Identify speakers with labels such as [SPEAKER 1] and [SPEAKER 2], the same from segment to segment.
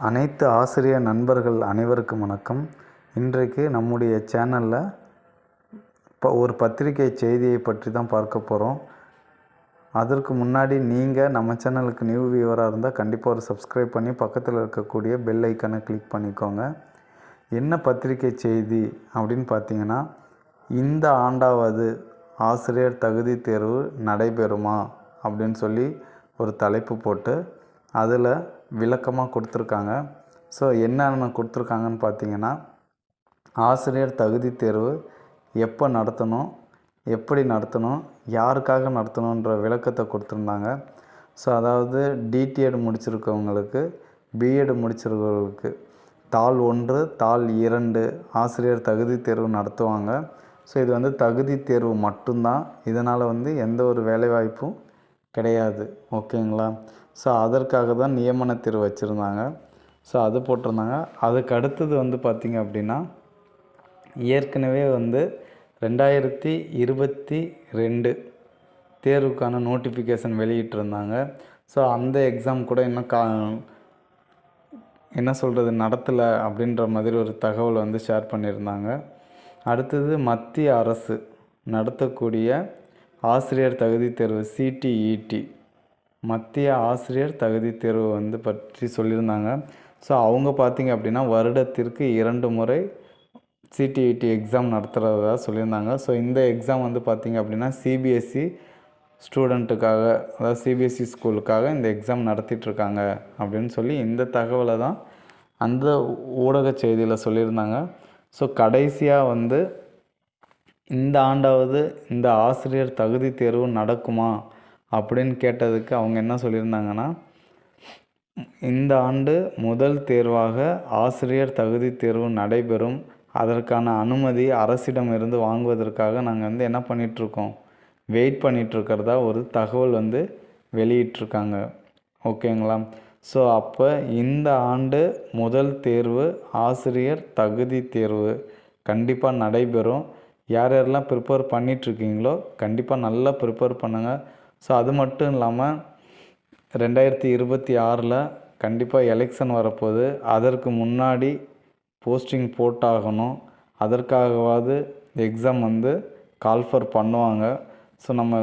[SPEAKER 1] அனைத்து ஆசிரியர் நண்பர்கள் அனைவருக்கும் வணக்கம். இன்றைக்கு நம்முடைய சேனலில் இப்போ ஒரு பத்திரிகை செய்தியை பற்றி தான் பார்க்க போகிறோம். அதற்கு முன்னாடி நீங்கள் நம்ம சேனலுக்கு நியூ வியூவராக இருந்தால் கண்டிப்பாக ஒரு சப்ஸ்கிரைப் பண்ணி பக்கத்தில் இருக்கக்கூடிய பெல் ஐக்கனை கிளிக் பண்ணிக்கோங்க. என்ன பத்திரிகை செய்தி அப்படின்னு பார்த்தீங்கன்னா, இந்த ஆண்டாவது ஆசிரியர் தகுதி தேர்வு நடைபெறுமா அப்படின்னு சொல்லி ஒரு தலைப்பு போட்டு அதில் விளக்கமாக கொடுத்துருக்காங்க. ஸோ என்னென்ன கொடுத்துருக்காங்கன்னு பார்த்தீங்கன்னா, ஆசிரியர் தகுதி தேர்வு எப்போ நடத்தணும், எப்படி நடத்தணும், யாருக்காக நடத்தணுன்ற விளக்கத்தை கொடுத்துருந்தாங்க. ஸோ அதாவது டிடிஎட் முடிச்சிருக்கவங்களுக்கு, பிஎட் முடிச்சிருக்கவங்களுக்கு தாள் 1 தாள் 2 ஆசிரியர் தகுதி தேர்வு நடத்துவாங்க. ஸோ இது வந்து தகுதி தேர்வு மட்டும்தான். இதனால் எந்த ஒரு வேலைவாய்ப்பும் கிடையாது. ஓகேங்களா? ஸோ அதற்காக தான் நியமன தேர்வு வச்சுருந்தாங்க. ஸோ அது போட்டிருந்தாங்க. அதுக்கு அடுத்தது பார்த்திங்க அப்படின்னா, ஏற்கனவே 2022 தேர்வுக்கான நோட்டிஃபிகேஷன் வெளியிட்டிருந்தாங்க. ஸோ அந்த எக்ஸாம் கூட இன்னும் நடத்தலை அப்படின்ற மாதிரி ஒரு தகவல் ஷேர் பண்ணியிருந்தாங்க. அடுத்தது மத்திய அரசு நடத்தக்கூடிய ஆசிரியர் தகுதி தேர்வு சிடிஇடி, மத்திய ஆசிரியர் தகுதி தேர்வு பற்றி சொல்லியிருந்தாங்க. ஸோ அவங்க பார்த்திங்க அப்படின்னா வருடத்திற்கு 2 முறை சிடிஇடி எக்ஸாம் நடத்துகிறதா சொல்லியிருந்தாங்க. ஸோ இந்த எக்ஸாம் பார்த்திங்க அப்படின்னா சிபிஎஸ்சி ஸ்டூடெண்ட்டுக்காக, அதாவது சிபிஎஸ்சி ஸ்கூலுக்காக இந்த எக்ஸாம் நடத்திட்டுருக்காங்க அப்படின்னு சொல்லி இந்த தகவலை தான் அந்த ஊடக செய்தியில் சொல்லியிருந்தாங்க. ஸோ கடைசியாக இந்த ஆண்டாவது இந்த ஆசிரியர் தகுதி தேர்வு நடக்குமா அப்படின்னு கேட்டதுக்கு அவங்க என்ன சொல்லியிருந்தாங்கன்னா, இந்த ஆண்டு முதல் தேர்வாக ஆசிரியர் தகுதி தேர்வு நடைபெறும். அதற்கான அனுமதி அரசிடம் இருந்து வாங்குவதற்காக நாங்கள் என்ன பண்ணிகிட்ருக்கோம், வெயிட் பண்ணிகிட்ருக்கிறதா ஒரு தகவல் வெளியிட்ருக்காங்க. ஓகேங்களா? ஸோ அப்போ இந்த ஆண்டு முதல் தேர்வு ஆசிரியர் தகுதி தேர்வு கண்டிப்பாக நடைபெறும். யார் யாரெல்லாம் ப்ரிப்பேர் பண்ணிகிட்ருக்கீங்களோ கண்டிப்பாக நல்லா ப்ரிப்பேர் பண்ணுங்கள். ஸோ அது மட்டும் இல்லாமல் 2026 கண்டிப்பாக எலெக்ஷன் வரப்போகுது. அதற்கு முன்னாடி போஸ்டிங் போட்டாகணும். அதற்காகவாது எக்ஸாம் கால்ஃபர் பண்ணுவாங்க. ஸோ நம்ம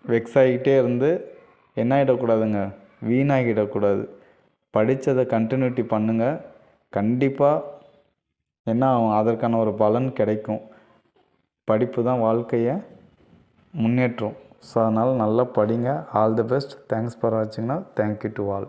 [SPEAKER 1] வெக்ஸ் ஆகிக்கிட்டே இருந்து என்ன ஆகிடக்கூடாதுங்க, வீணாகிடக்கூடாது. படித்ததை கண்டினியூட்டி பண்ணுங்கள். கண்டிப்பாக என்ன ஆகும், அதற்கான ஒரு பலன் கிடைக்கும். படிப்பு தான் வாழ்க்கையை முன்னேற்றும். ஸோ அதனால் நல்லா படிங்க. All the best. Thanks for வாட்சிங்னா. Thank you to all.